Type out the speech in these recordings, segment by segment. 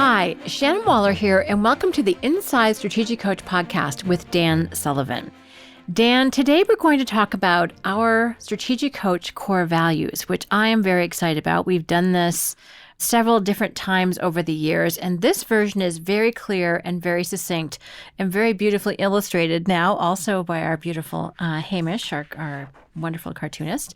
Hi, Shannon Waller here, and welcome to the Inside Strategic Coach podcast with Dan Sullivan. Dan, today we're going to talk about our Strategic Coach core values, which I am very excited about. We've done this several different times over the years, and this version is very clear and very succinct and very beautifully illustrated now also by our beautiful Hamish, our wonderful cartoonist.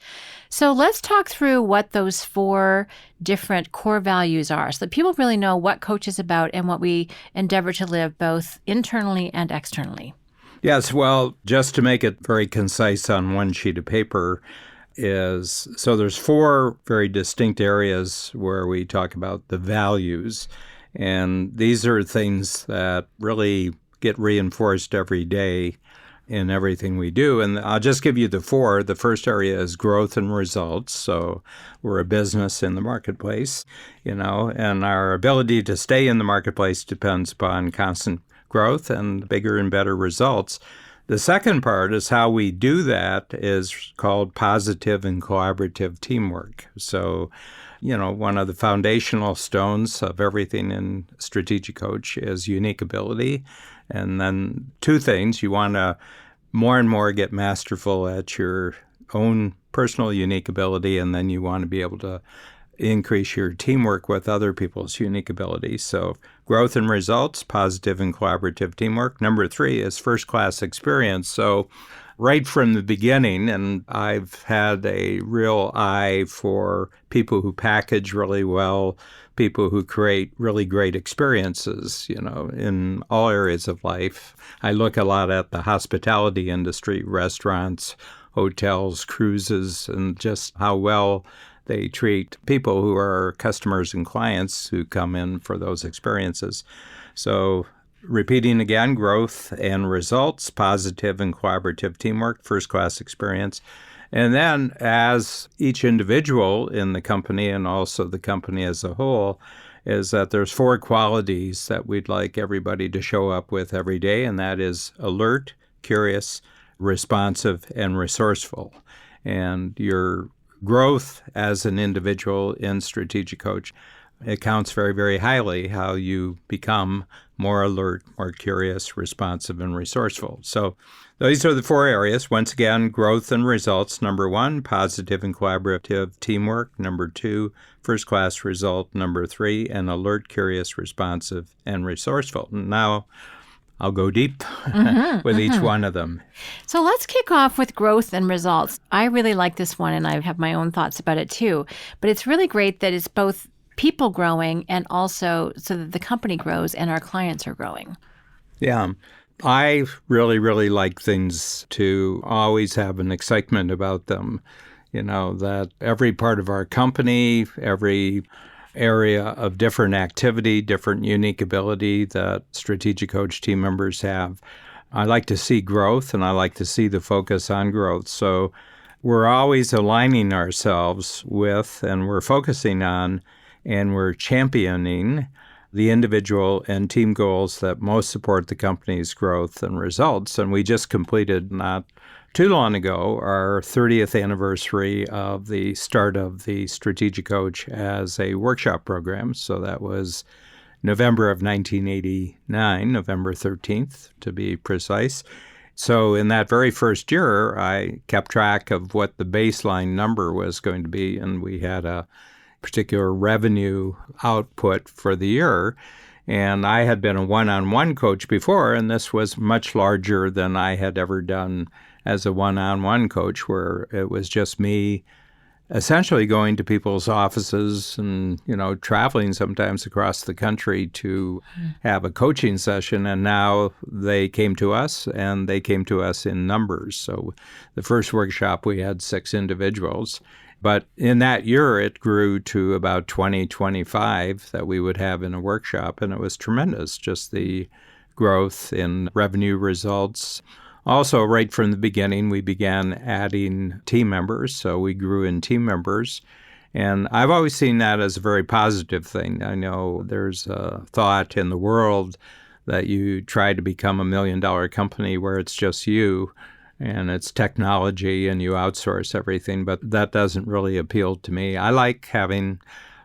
So let's talk through what those 4 different core values are so that people really know what Coach is about and what we endeavor to live both internally and externally. Yes, well, just to make it very concise on one sheet of paper so there's 4 very distinct areas where we talk about the values. And these are things that really get reinforced every day in everything we do. And I'll just give you the 4. The first area is growth and results. So we're a business in the marketplace, and our ability to stay in the marketplace depends upon constant growth and bigger and better results. The second part is how we do that is called positive and collaborative teamwork. So, one of the foundational stones of everything in Strategic Coach is unique ability. And then 2 things. You want to more and more get masterful at your own personal unique ability, and then you want to be able to increase your teamwork with other people's unique abilities. So growth and results, positive and collaborative teamwork. Number 3 is first-class experience. So right from the beginning, and I've had a real eye for people who package really well, people who create really great experiences, in all areas of life. I look a lot at the hospitality industry, restaurants, hotels, cruises, and just how well they treat people who are customers and clients who come in for those experiences. So repeating again, growth and results, positive and collaborative teamwork, first-class experience. And then as each individual in the company and also the company as a whole, is that there's 4 qualities that we'd like everybody to show up with every day, and that is alert, curious, responsive, and resourceful. And your growth as an individual in Strategic Coach, it counts very, very highly how you become more alert, more curious, responsive, and resourceful. So these are the 4 areas. Once again, growth and results. Number 1, positive and collaborative teamwork. Number 2, first-class result. Number 3, and alert, curious, responsive, and resourceful. Now, I'll go deep with each one of them. So let's kick off with growth and results. I really like this one, and I have my own thoughts about it too. But it's really great that it's both people growing and also so that the company grows and our clients are growing. Yeah. I really, really like things to always have an excitement about them. That every part of our company, every area of different activity, different unique ability that Strategic Coach team members have. I like to see growth, and I like to see the focus on growth. So we're always aligning ourselves with, and we're focusing on, and we're championing the individual and team goals that most support the company's growth and results. And we just completed not too long ago our 30th anniversary of the start of the Strategic Coach as a workshop program. So that was November of 1989, November 13th to be precise. So in that very first year, I kept track of what the baseline number was going to be, and we had a particular revenue output for the year. And I had been a one-on-one coach before, and this was much larger than I had ever done as a one-on-one coach, where it was just me essentially going to people's offices and, traveling sometimes across the country to have a coaching session. And now they came to us, and they came to us in numbers. So the first workshop, we had 6 individuals. But in that year, it grew to about 20, 25 that we would have in a workshop. And it was tremendous, just the growth in revenue results. Also, right from the beginning, we began adding team members. So we grew in team members. And I've always seen that as a very positive thing. I know there's a thought in the world that you try to become $1 million company where it's just you and it's technology and you outsource everything, but that doesn't really appeal to me. I like having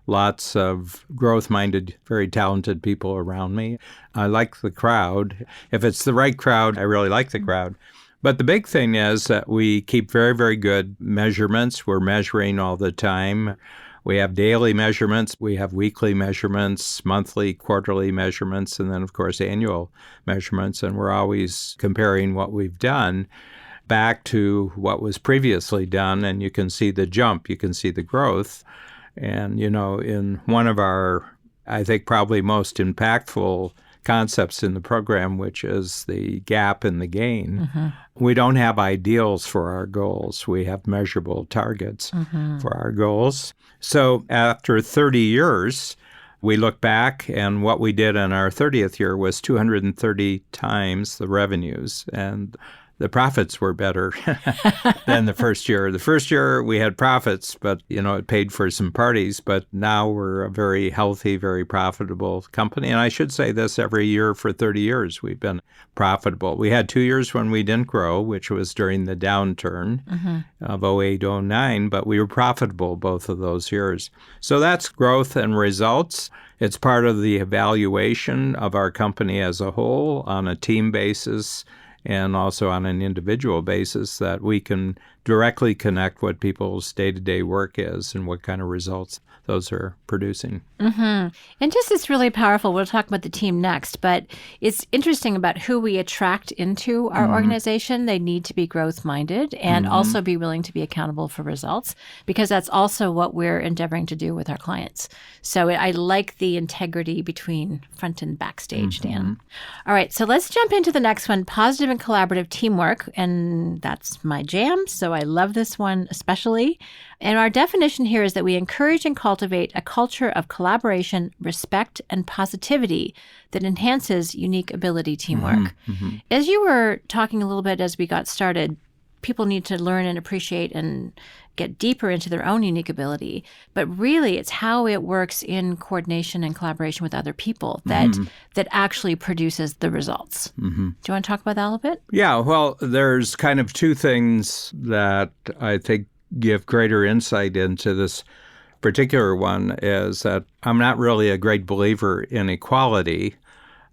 lots of growth-minded, very talented people around me. I like the crowd. If it's the right crowd, I really like the crowd. But the big thing is that we keep very, very good measurements. We're measuring all the time. We have daily measurements, we have weekly measurements, monthly, quarterly measurements, and then, of course, annual measurements. And we're always comparing what we've done back to what was previously done, and you can see the jump, you can see the growth. And, in one of our, I think, probably most impactful concepts in the program, which is the gap in the gain. We don't have ideals for our goals. We have measurable targets for our goals. So after 30 years, we look back, and what we did in our 30th year was 230 times the revenues, and the profits were better than the first year. The first year we had profits, but, it paid for some parties. But now we're a very healthy, very profitable company. And I should say this, every year for 30 years we've been profitable. We had 2 years when we didn't grow, which was during the downturn of 08-09, but we were profitable both of those years. So that's growth and results. It's part of the evaluation of our company as a whole on a team basis, and also on an individual basis, that we can directly connect what people's day-to-day work is and what kind of results those are producing. And just it's really powerful. We'll talk about the team next, but it's interesting about who we attract into our organization. They need to be growth-minded and also be willing to be accountable for results, because that's also what we're endeavoring to do with our clients. So I like the integrity between front and backstage, Dan. All right, so let's jump into the next one, positive and collaborative teamwork. And that's my jam, so I love this one especially. And our definition here is that we encourage and cultivate a culture of collaboration, respect, and positivity that enhances unique ability teamwork. As you were talking a little bit as we got started, people need to learn and appreciate and get deeper into their own unique ability. But really, it's how it works in coordination and collaboration with other people that actually produces the results. Do you want to talk about that a little bit? Yeah, well, there's kind of two things that I think give greater insight into this particular one, is that I'm not really a great believer in equality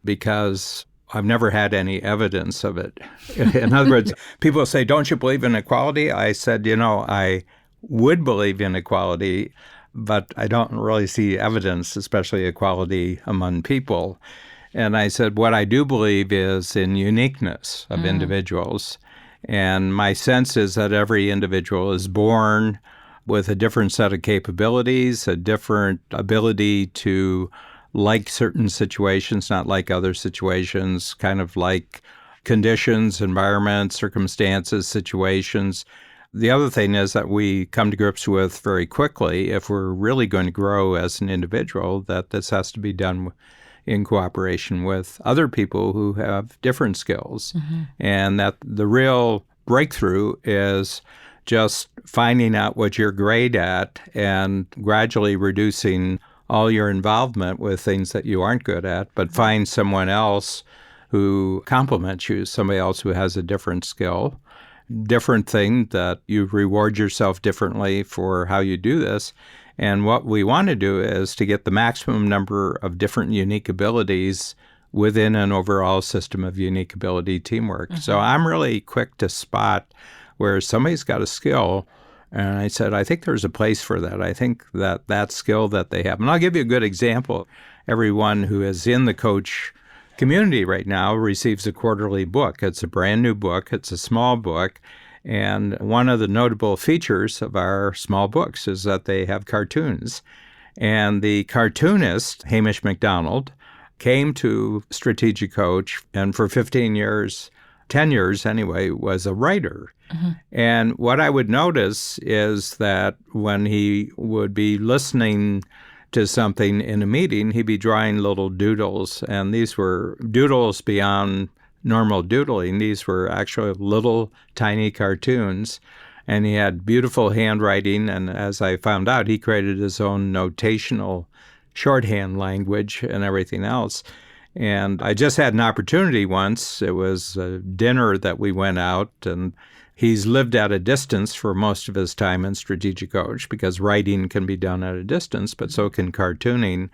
because I've never had any evidence of it. In other words, people say, don't you believe in equality? I said, I would believe in equality, but I don't really see evidence, especially equality among people. And I said, what I do believe is in uniqueness of individuals. And my sense is that every individual is born with a different set of capabilities, a different ability to like certain situations, not like other situations, kind of like conditions, environments, circumstances, situations. The other thing is that we come to grips with very quickly, if we're really going to grow as an individual, that this has to be done in cooperation with other people who have different skills. And that the real breakthrough is just finding out what you're great at and gradually reducing all your involvement with things that you aren't good at, but find someone else who complements you, somebody else who has a different skill, different thing, that you reward yourself differently for how you do this. And what we want to do is to get the maximum number of different unique abilities within an overall system of unique ability teamwork. So I'm really quick to spot where somebody's got a skill, and I said, I think there's a place for that. I think that skill that they have. And I'll give you a good example. Everyone who is in the coach community right now receives a quarterly book. It's a brand new book. It's a small book. And one of the notable features of our small books is that they have cartoons. And the cartoonist, Hamish McDonald, came to Strategic Coach, and for 15 years, 10 years anyway, was a writer. And what I would notice is that when he would be listening to something in a meeting, he'd be drawing little doodles. And these were doodles beyond normal doodling. These were actually little tiny cartoons. And he had beautiful handwriting. And as I found out, he created his own notational shorthand language and everything else. And I just had an opportunity once. It was a dinner that we went out, and He's lived at a distance for most of his time in Strategic Coach because writing can be done at a distance, but so can cartooning.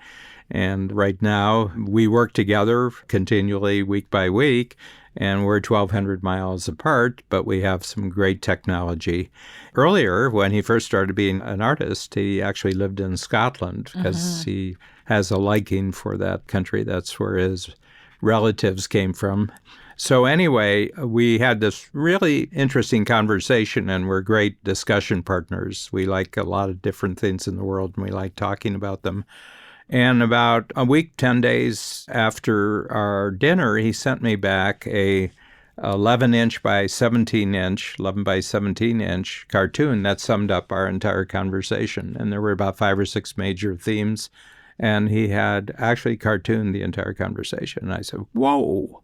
And right now, we work together continually week by week, and we're 1,200 miles apart, but we have some great technology. Earlier, when he first started being an artist, he actually lived in Scotland because he has a liking for that country. That's where his relatives came from. So anyway, we had this really interesting conversation, and we're great discussion partners. We like a lot of different things in the world, and we like talking about them. And about a week, 10 days after our dinner, he sent me back a 11-inch by 17-inch, 11 by 17-inch cartoon that summed up our entire conversation. And there were about 5 or 6 major themes, and he had actually cartooned the entire conversation. And I said, whoa,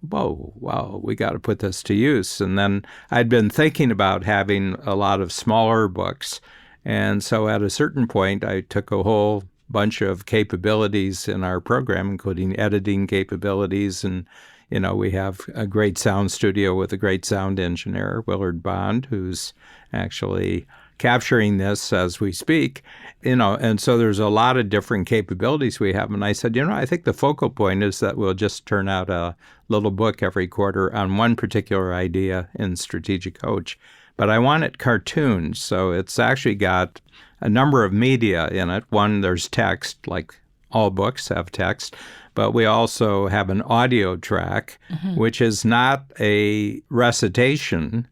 wow, we got to put this to use. And then I'd been thinking about having a lot of smaller books. And so at a certain point, I took a whole bunch of capabilities in our program, including editing capabilities. And, we have a great sound studio with a great sound engineer, Willard Bond, who's actually capturing this as we speak, and so there's a lot of different capabilities we have. And I said, I think the focal point is that we'll just turn out a little book every quarter on one particular idea in Strategic Coach. But I want it cartoons, so it's actually got a number of media in it. One, there's text, like all books have text, but we also have an audio track, which is not a recitation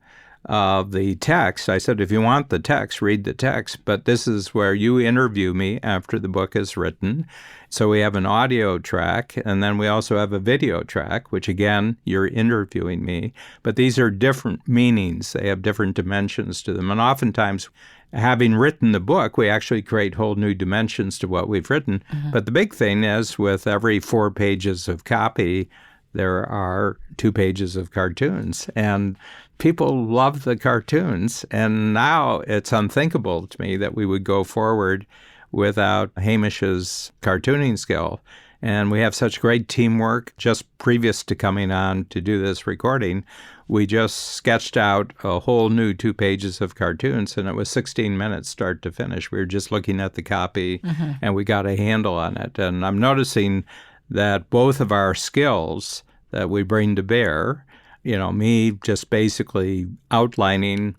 of the text. I said, if you want the text, read the text, but this is where you interview me after the book is written. So we have an audio track, and then we also have a video track, which again, you're interviewing me, but these are different meanings. They have different dimensions to them. And oftentimes, having written the book, we actually create whole new dimensions to what we've written. But the big thing is, with every 4 pages of copy, there are 2 pages of cartoons. And people love the cartoons. And now it's unthinkable to me that we would go forward without Hamish's cartooning skill. And we have such great teamwork. Just previous to coming on to do this recording, we just sketched out a whole new 2 pages of cartoons, and it was 16 minutes start to finish. We were just looking at the copy, and we got a handle on it. And I'm noticing that both of our skills that we bring to bear, me just basically outlining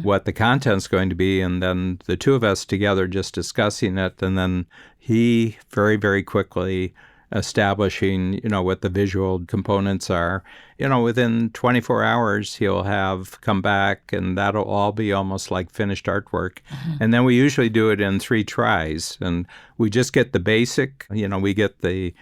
what the content's going to be, and then the two of us together just discussing it, and then he very, very quickly establishing, what the visual components are. Within 24 hours, he'll have come back, and that'll all be almost like finished artwork. And then we usually do it in 3 tries, and we just get the basic, we get the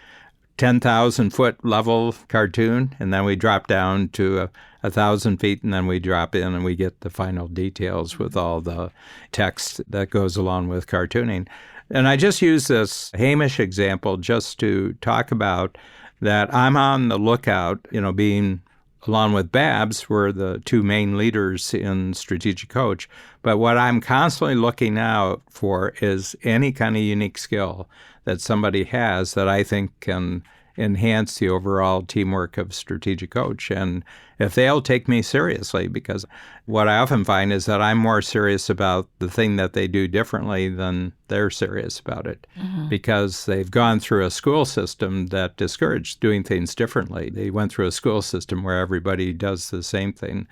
10,000-foot level cartoon, and then we drop down to 1,000 feet, and then we drop in and we get the final details with all the text that goes along with cartooning. And I just use this Hamish example just to talk about that I'm on the lookout, being along with Babs, we're the 2 main leaders in Strategic Coach. But what I'm constantly looking out for is any kind of unique skill that somebody has that I think can enhance the overall teamwork of Strategic Coach. And if they'll take me seriously, because what I often find is that I'm more serious about the thing that they do differently than they're serious about it, because they've gone through a school system that discouraged doing things differently. They went through a school system where everybody does the same thing.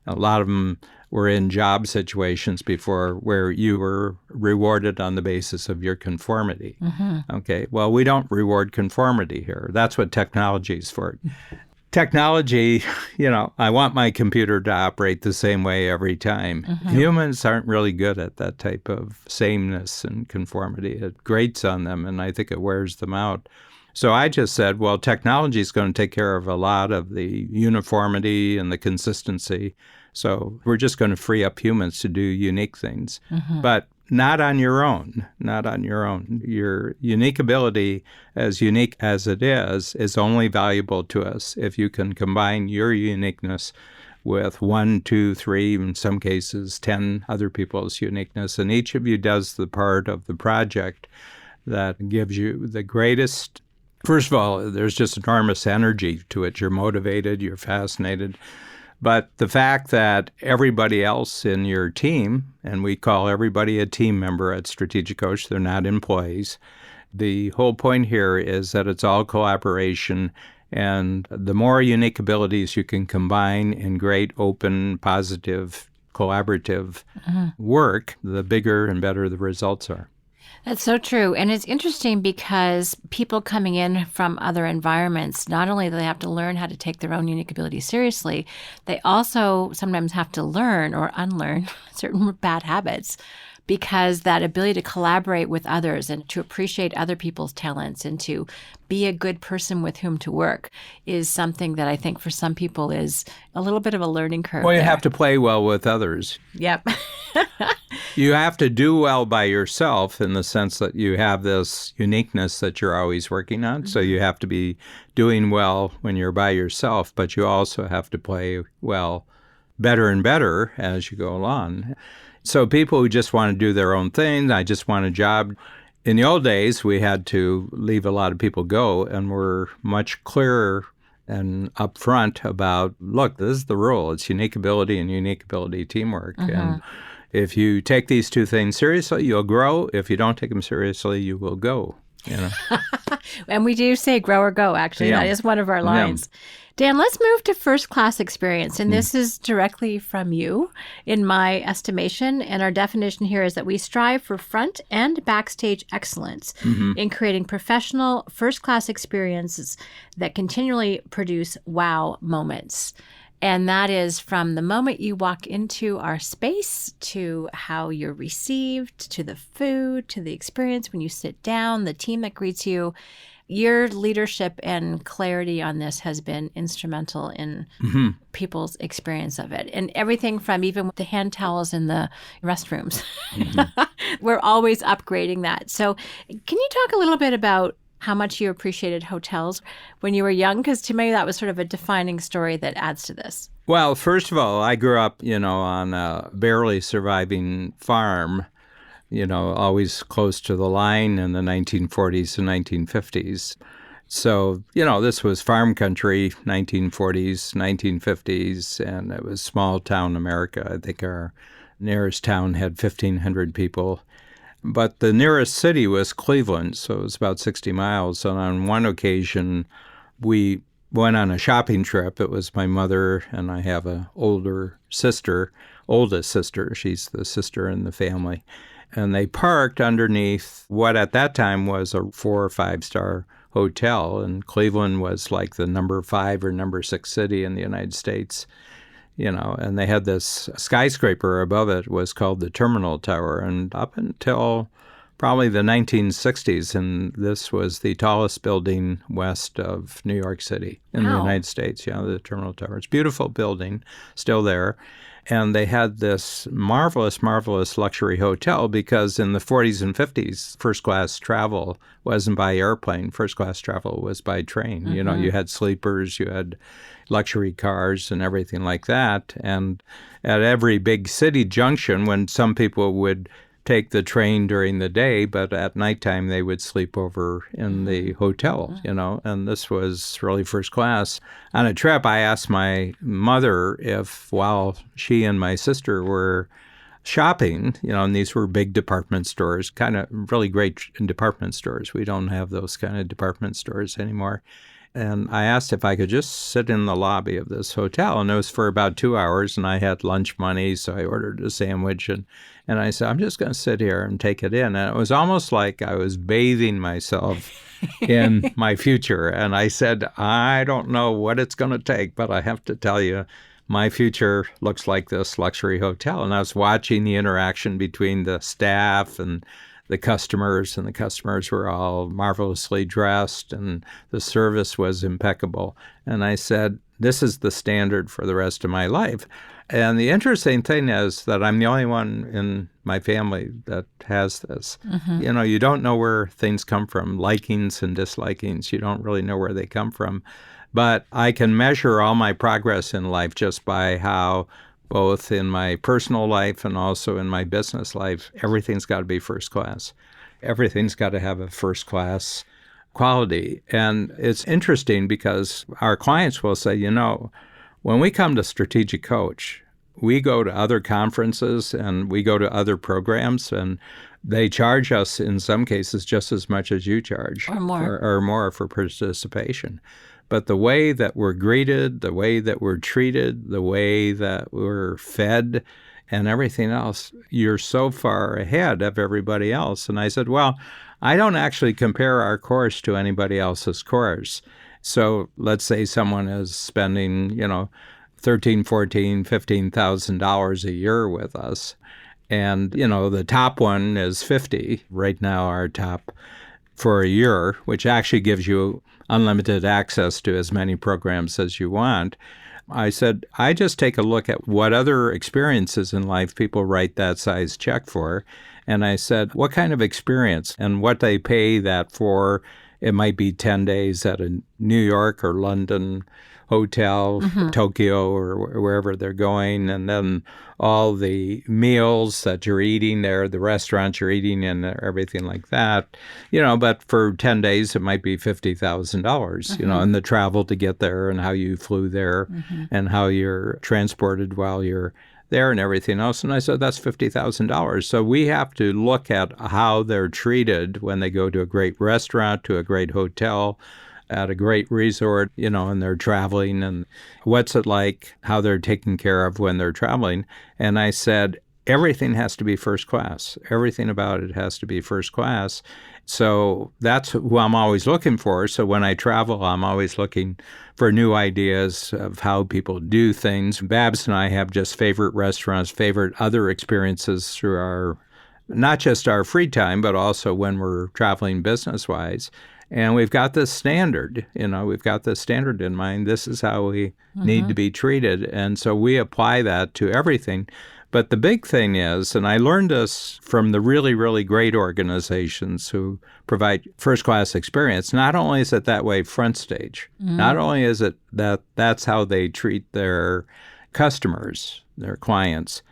A lot of them were in job situations before where you were rewarded on the basis of your conformity. Okay, well, we don't reward conformity here. That's what technology is for. Technology, I want my computer to operate the same way every time. Humans aren't really good at that type of sameness and conformity. It grates on them, and I think it wears them out. So I just said, well, technology is going to take care of a lot of the uniformity and the consistency. So we're just going to free up humans to do unique things, but not on your own, not on your own. Your unique ability, as unique as it is only valuable to us if you can combine your uniqueness with 1, 2, 3, in some cases, 10 other people's uniqueness. And each of you does the part of the project that gives you the greatest. First of all, there's just enormous energy to it. You're motivated, you're fascinated. But the fact that everybody else in your team, and we call everybody a team member at Strategic Coach, they're not employees. The whole point here is that it's all collaboration, and the more unique abilities you can combine in great, open, positive, collaborative work, the bigger and better the results are. That's so true. And it's interesting because people coming in from other environments, not only do they have to learn how to take their own unique abilities seriously, they also sometimes have to learn or unlearn certain bad habits, because that ability to collaborate with others and to appreciate other people's talents and to be a good person with whom to work is something that I think for some people is a little bit of a learning curve. Well, you have to play well with others. Yep. You have to do well by yourself in the sense that you have this uniqueness that you're always working on. So you have to be doing well when you're by yourself, but you also have to play well better and better as you go along. So people who just want to do their own thing, I just want a job. In the old days, we had to leave a lot of people go, and we're much clearer and upfront about, look, this is the rule. It's unique ability and unique ability teamwork. And if you take these two things seriously, you'll grow. If you don't take them seriously, you will go. You know? And we do say grow or go, actually. Yeah. That is one of our lines. Yeah. Dan, let's move to first-class experience. And this is directly from you, in my estimation. And our definition here is that we strive for front and backstage excellence in creating professional first-class experiences that continually produce wow moments. And that is from the moment you walk into our space to how you're received, to the food, to the experience when you sit down, the team that greets you. Your leadership and clarity on this has been instrumental in people's experience of it. And everything from even the hand towels in the restrooms. We're always upgrading that. So can you talk a little bit about how much you appreciated hotels when you were young? Because to me, that was sort of a defining story that adds to this. Well, first of all, I grew up, on a barely surviving farm, always close to the line in the 1940s and 1950s. So, this was farm country, 1940s, 1950s, and it was small town America. I think our nearest town had 1,500 people. But the nearest city was Cleveland, so it was about 60 miles. And on one occasion, we went on a shopping trip. It was my mother, and I have an oldest sister. She's the sister in the family. And they parked underneath what at that time was a 4 or 5-star hotel. And Cleveland was like the number 5 or number 6 city in the United States, and they had this skyscraper above it was called the Terminal Tower. And up until probably the 1960s, and this was the tallest building west of New York City in the United States. The Terminal Tower. It's a beautiful building, still there. And they had this marvelous, marvelous luxury hotel because in the 40s and 50s, first-class travel wasn't by airplane. First-class travel was by train. You had sleepers, you had luxury cars and everything like that. And at every big city junction, when some people would take the train during the day, but at nighttime they would sleep over in the hotel, and this was really first class. On a trip, I asked my mother if, while she and my sister were shopping, and these were big department stores, kind of really great department stores. We don't have those kind of department stores anymore. And I asked if I could just sit in the lobby of this hotel, and it was for about 2 hours, and I had lunch money, so I ordered a sandwich, and I said, I'm just going to sit here and take it in. And it was almost like I was bathing myself in my future. And I said, I don't know what it's going to take, but I have to tell you, my future looks like this luxury hotel. And I was watching the interaction between the staff and the customers were all marvelously dressed, and the service was impeccable. And I said, this is the standard for the rest of my life. And the interesting thing is that I'm the only one in my family that has this. You don't know where things come from, likings and dislikings. You don't really know where they come from. But I can measure all my progress in life just by how, both in my personal life and also in my business life, everything's got to be first class. Everything's got to have a first class quality. And it's interesting because our clients will say, When we come to Strategic Coach, we go to other conferences and we go to other programs, and they charge us in some cases just as much as you charge. Or more for participation. But the way that we're greeted, the way that we're treated, the way that we're fed, and everything else, you're so far ahead of everybody else. And I said, well, I don't actually compare our course to anybody else's course. So let's say someone is spending, $13,000, $14,000, $15,000 a year with us. And, the top one is $50,000. Right now, our top for a year, which actually gives you unlimited access to as many programs as you want. I said, I just take a look at what other experiences in life people write that size check for. And I said, what kind of experience and what they pay that for? It might be 10 days at a New York or London hotel, Tokyo, or wherever they're going, and then all the meals that you're eating there, the restaurants you're eating in, everything like that. But for 10 days, it might be $50,000, and the travel to get there and how you flew there and how you're transported while you're there and everything else. And I said, that's $50,000. So we have to look at how they're treated when they go to a great restaurant, to a great hotel, at a great resort, and they're traveling, and what's it like, how they're taken care of when they're traveling. And I said, everything has to be first class. Everything about it has to be first class. So that's who I'm always looking for. So when I travel, I'm always looking for new ideas of how people do things. Babs and I have just favorite restaurants, favorite other experiences through our, not just our free time, but also when we're traveling business-wise. And we've got this standard, we've got this standard in mind. This is how we need to be treated. And so we apply that to everything. But the big thing is, and I learned this from the really, really great organizations who provide first-class experience, not only is it that way front stage, not only is it that that's how they treat their customers, their clients,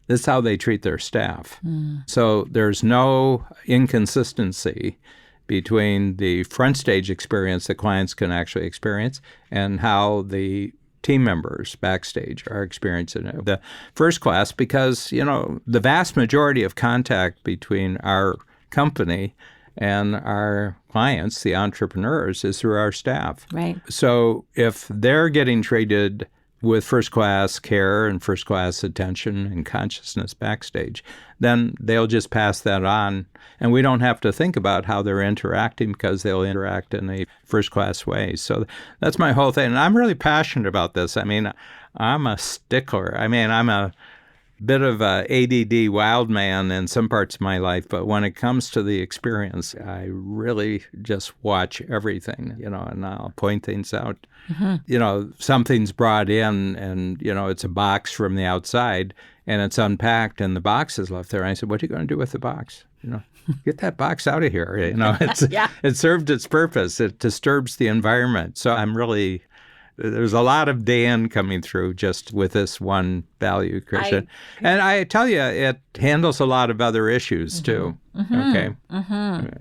this is how they treat their staff. So there's no inconsistency between the front stage experience that clients can actually experience and how the team members backstage are experiencing it. The first class, because, the vast majority of contact between our company and our clients, the entrepreneurs, is through our staff. Right. So if they're getting treated with first-class care and first-class attention and consciousness backstage, then they'll just pass that on. And we don't have to think about how they're interacting because they'll interact in a first-class way. So that's my whole thing. And I'm really passionate about this. I mean, I'm a stickler. I mean, I'm a bit of a ADD wild man in some parts of my life, but when it comes to the experience, I really just watch everything, and I'll point things out. Something's brought in and, it's a box from the outside and it's unpacked and the box is left there. And I said, what are you going to do with the box? Get that box out of here. It served its purpose. It disturbs the environment. So there's a lot of Dan coming through just with this one value, Christian. And I tell you, it handles a lot of other issues too. Okay.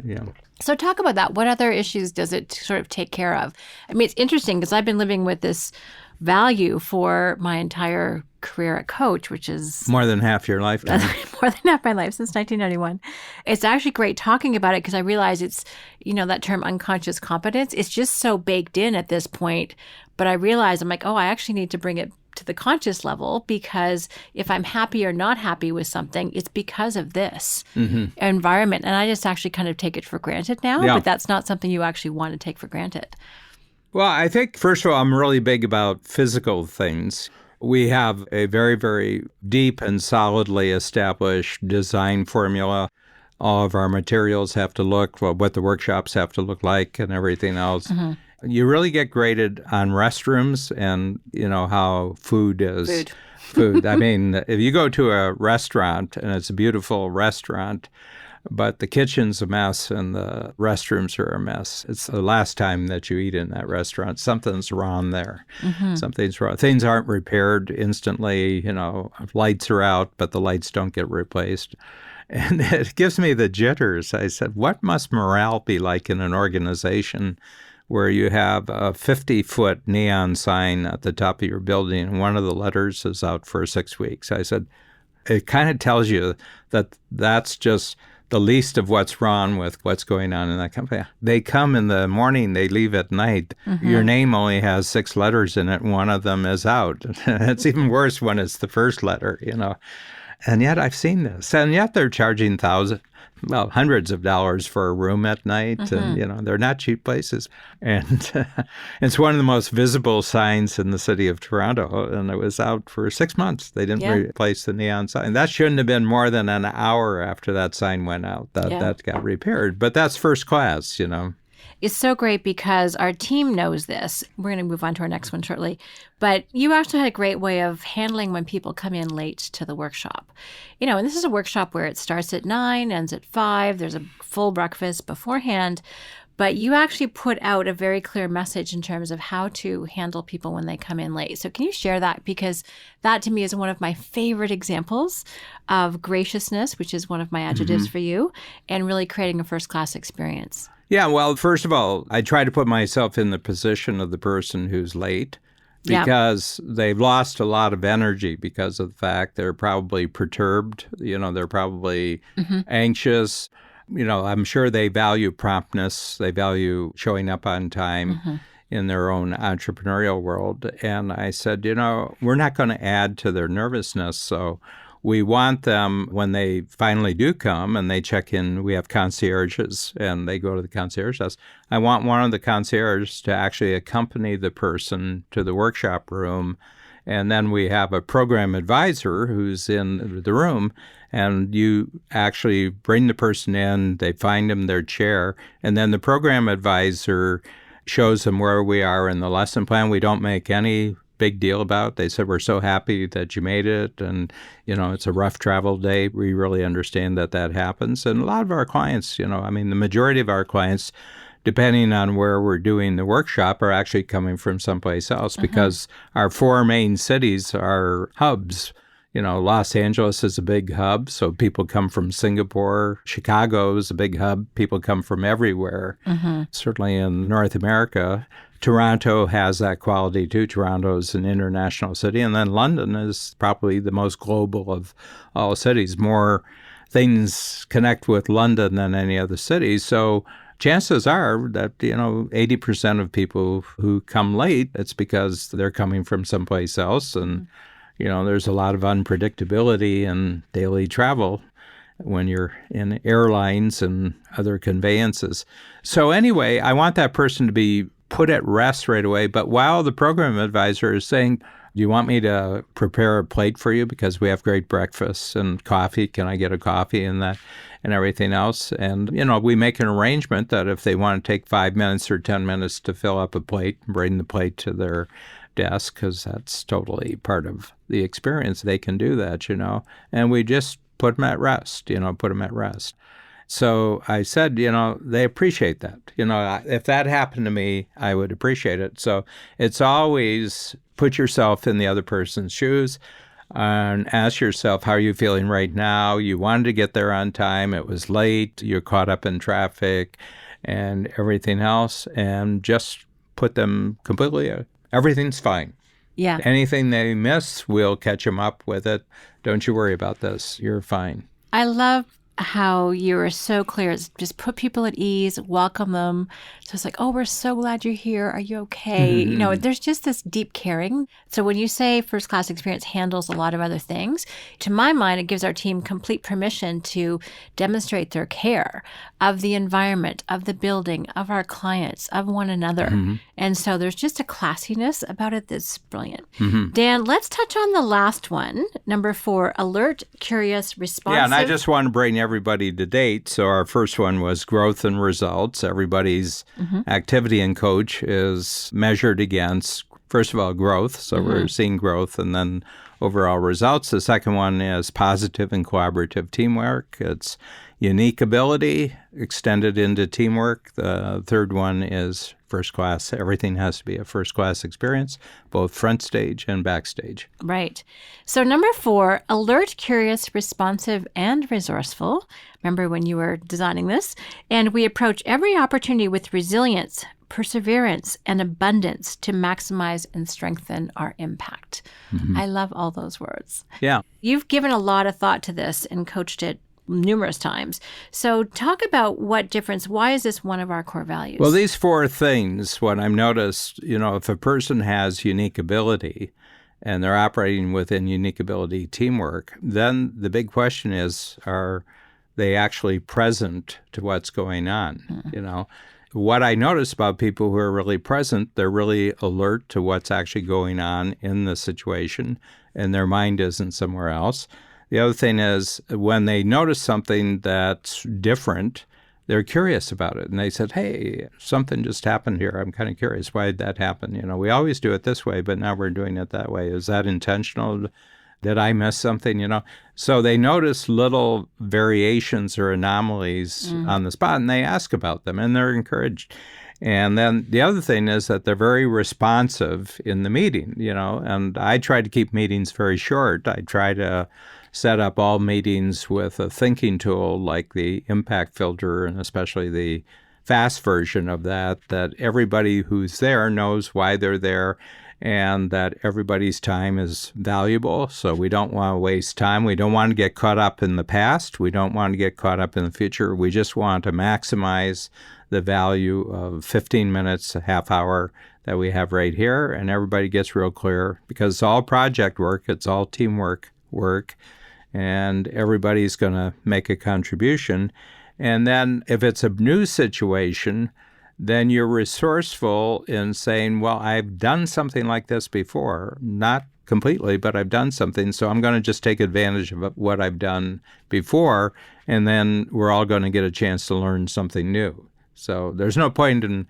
Yeah. So talk about that. What other issues does it sort of take care of? I mean, it's interesting because I've been living with this value for my entire career at Coach, which is more than half your lifetime. More than half my life, since 1991. It's actually great talking about it because I realize it's, that term unconscious competence, it's just so baked in at this point. But I realize I'm like, I actually need to bring it to the conscious level, because if I'm happy or not happy with something, it's because of this environment. And I just actually kind of take it for granted now, but that's not something you actually want to take for granted. Well, I think, first of all, I'm really big about physical things. We have a very, very deep and solidly established design formula. All of our materials have to look, what the workshops have to look like and everything else. You really get graded on restrooms and, how food is. Food. I mean, if you go to a restaurant and it's a beautiful restaurant, but the kitchen's a mess and the restrooms are a mess, it's the last time that you eat in that restaurant. Something's wrong there. Something's wrong. Things aren't repaired instantly. Lights are out, but the lights don't get replaced. And it gives me the jitters. I said, what must morale be like in an organization where you have a 50-foot neon sign at the top of your building, and one of the letters is out for 6 weeks. I said, it kind of tells you that that's just the least of what's wrong with what's going on in that company. They come in the morning, they leave at night. Your name only has 6 letters in it, and one of them is out. It's even worse when it's the first letter, And yet I've seen this. And yet they're charging hundreds of dollars for a room at night. And, they're not cheap places. And it's one of the most visible signs in the city of Toronto. And it was out for 6 months. They didn't replace the neon sign. That shouldn't have been more than an hour after that sign went out that got repaired. But that's first class, It's so great because our team knows this. We're going to move on to our next one shortly. But you actually had a great way of handling when people come in late to the workshop. And this is a workshop where it starts at 9, ends at 5. There's a full breakfast beforehand. But you actually put out a very clear message in terms of how to handle people when they come in late. So can you share that? Because that to me is one of my favorite examples of graciousness, which is one of my adjectives for you, and really creating a first-class experience. Yeah, well, first of all, I try to put myself in the position of the person who's late because they've lost a lot of energy because of the fact they're probably perturbed. They're probably anxious. I'm sure they value promptness. They value showing up on time in their own entrepreneurial world. And I said, we're not going to add to their nervousness. So we want them, when they finally do come and they check in, we have concierges and they go to the concierge desk. I want one of the concierges to actually accompany the person to the workshop room. And then we have a program advisor who's in the room, and you actually bring the person in, they find them their chair, and then the program advisor shows them where we are in the lesson plan. We don't make any big deal about. They said, we're so happy that you made it. And, it's a rough travel day. We really understand that happens. And a lot of our clients, the majority of our clients, depending on where we're doing the workshop, are actually coming from someplace else because our 4 main cities are hubs. Los Angeles is a big hub, so people come from Singapore. Chicago is a big hub. People come from everywhere. Certainly in North America. Toronto has that quality too. Toronto is an international city. And then London is probably the most global of all cities. More things connect with London than any other city. So chances are that, 80% of people who come late, it's because they're coming from someplace else. And, there's a lot of unpredictability in daily travel when you're in airlines and other conveyances. So anyway, I want that person to be put at rest right away. But while the program advisor is saying, do you want me to prepare a plate for you because we have great breakfast and coffee? Can I get a coffee and that and everything else? And, we make an arrangement that if they want to take 5 minutes or 10 minutes to fill up a plate, bring the plate to their desk, because that's totally part of the experience. They can do that, and we just put them at rest, So I said, they appreciate that. If that happened to me, I would appreciate it. So it's always put yourself in the other person's shoes and ask yourself, how are you feeling right now? You wanted to get there on time. It was late. You're caught up in traffic and everything else. And just put them completely, everything's fine. Yeah. Anything they miss, we'll catch them up with it. Don't you worry about this. You're fine. I love how you are so clear. It's just put people at ease, welcome them. So it's like, oh, we're so glad you're here. Are you okay? There's just this deep caring. So when you say first class experience handles a lot of other things, to my mind, it gives our team complete permission to demonstrate their care of the environment, of the building, of our clients, of one another. And so there's just a classiness about it that's brilliant. Dan, let's touch on the last one. Number 4, alert, curious, responsive. Yeah, and I just want to bring everybody to date. So our first one was growth and results. Everybody's activity and coach is measured against, first of all, growth. So we're seeing growth and then overall results. The second one is positive and collaborative teamwork. It's unique ability extended into teamwork. The third one is first class. Everything has to be a first class experience, both front stage and backstage. Right. So number 4, alert, curious, responsive, and resourceful. Remember when you were designing this? And we approach every opportunity with resilience, perseverance, and abundance to maximize and strengthen our impact. I love all those words. Yeah. You've given a lot of thought to this and coached it numerous times. So talk about why is this one of our core values? Well, these 4 things, what I've noticed, if a person has unique ability and they're operating within unique ability teamwork, then the big question is, are they actually present to what's going on? What I notice about people who are really present, they're really alert to what's actually going on in the situation, and their mind isn't somewhere else. The other thing is when they notice something that's different, they're curious about it. And they said, hey, something just happened here. I'm kind of curious. Why did that happen? We always do it this way, but now we're doing it that way. Is that intentional? Did I miss something? So they notice little variations or anomalies on the spot, and they ask about them, and they're encouraged. And then the other thing is that they're very responsive in the meeting, and I try to keep meetings very short. I try to set up all meetings with a thinking tool like the impact filter, and especially the fast version of that everybody who's there knows why they're there and that everybody's time is valuable. So we don't want to waste time. We don't want to get caught up in the past. We don't want to get caught up in the future. We just want to maximize the value of 15 minutes, a half hour that we have right here, and everybody gets real clear because it's all project work, it's all teamwork work, and everybody's going to make a contribution. And then if it's a new situation, then you're resourceful in saying, well, I've done something like this before, not completely, but I've done something, so I'm going to just take advantage of what I've done before, and then we're all going to get a chance to learn something new. So there's no point in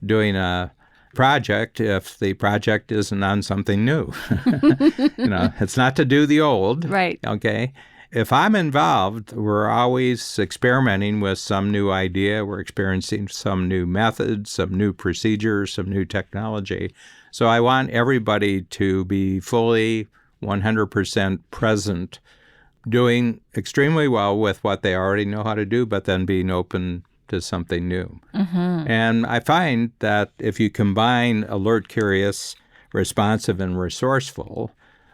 doing a project if the project isn't on something new. It's not to do the old. Right. Okay. If I'm involved, we're always experimenting with some new idea. We're experiencing some new methods, some new procedures, some new technology. So I want everybody to be fully 100% present, doing extremely well with what they already know how to do, but then being open to something new. And I find that if you combine alert, curious, responsive, and resourceful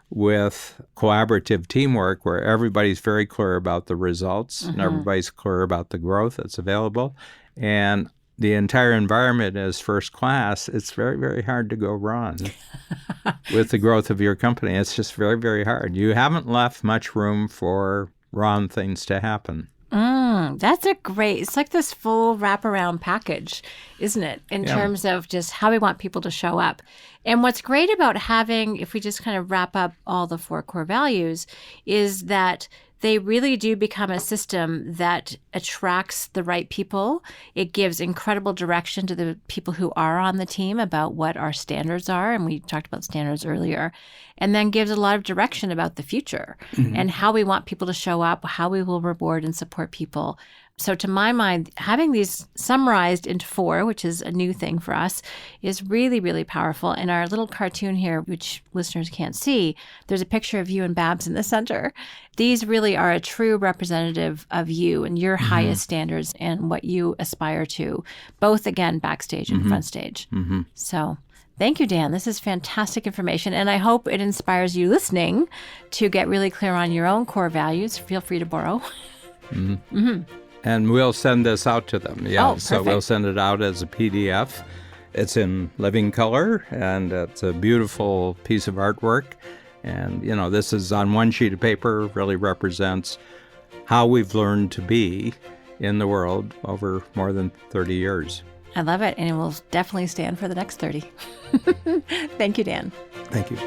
with collaborative teamwork where everybody's very clear about the results and everybody's clear about the growth that's available, and the entire environment is first class, it's very, very hard to go wrong with the growth of your company. It's just very, very hard. You haven't left much room for wrong things to happen. That's it's like this full wraparound package, isn't it? In terms of just how we want people to show up. And what's great about having, if we just kind of wrap up all the 4 core values, is that they really do become a system that attracts the right people. It gives incredible direction to the people who are on the team about what our standards are. And we talked about standards earlier. And then gives a lot of direction about the future and how we want people to show up, how we will reward and support people. So to my mind, having these summarized into 4, which is a new thing for us, is really, really powerful. And our little cartoon here, which listeners can't see, there's a picture of you and Babs in the center. These really are a true representative of you and your highest standards and what you aspire to, both, again, backstage and front stage. So thank you, Dan. This is fantastic information. And I hope it inspires you listening to get really clear on your own core values. Feel free to borrow. And we'll send this out to them. Yeah. Oh, so we'll send it out as a PDF. It's in living color, and it's a beautiful piece of artwork. And, this is on one sheet of paper, really represents how we've learned to be in the world over more than 30 years. I love it. And it will definitely stand for the next 30. Thank you, Dan. Thank you.